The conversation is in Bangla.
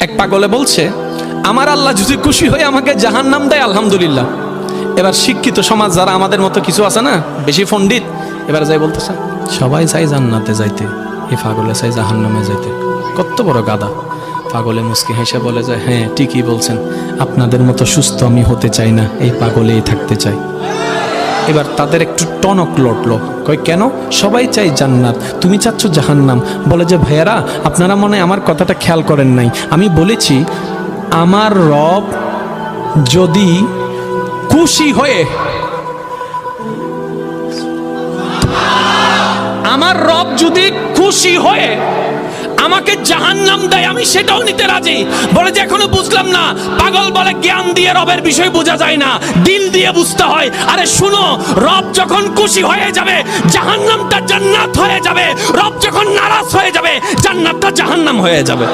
এক পাগলে বলছে, আমার আল্লাহ যদি খুশি হয়ে আমাকে জাহান্নাম দেয় আলহামদুলিল্লাহ। এবার শিক্ষিত সমাজ যারা আমাদের মতো কিছু আছে না, বেশি পণ্ডিত, এবার যাই বলতেছে সবাই চাই জান্নাতে যাইতে, এই পাগলে চাই জাহান্নামে যাইতে। কত বড় গাদা। পাগলে মুস্কি হেসে বলে যায়, হ্যাঁ ঠিকই বলছেন, আপনাদের মতো সুস্থ আমি হতে চাই না, এই পাগলেই থাকতে চাই। এবার তাদের একটু টনক লটলো, কই কেন? সবাই চাই জান্নাত, তুমি চাচ্ছ জাহান্নাম। বলে যে ভাইয়ারা, আপনারা মনে হয় আমার কথাটা খেয়াল করেন নাই। আমি বলেছি আমার রব যদি খুশি হয়ে, আমার রব যদি খুশি হয়ে আমাকে জাহান্নাম দেয়, আমি সেটাও নিতে রাজি। বলে যে এখনো বুঝলাম না। পাগল বলে জ্ঞান দিয়ে রবের বিষয় বোঝা যায় না, দিল দিয়ে বুঝতে হয়। আরে শুনো, রব যখন খুশি হয়ে যাবে জাহান্নামটা জান্নাত হয়ে যাবে, রব যখন নারাজ হয়ে যাবে জান্নাতটা জাহান্নাম হয়ে যাবে।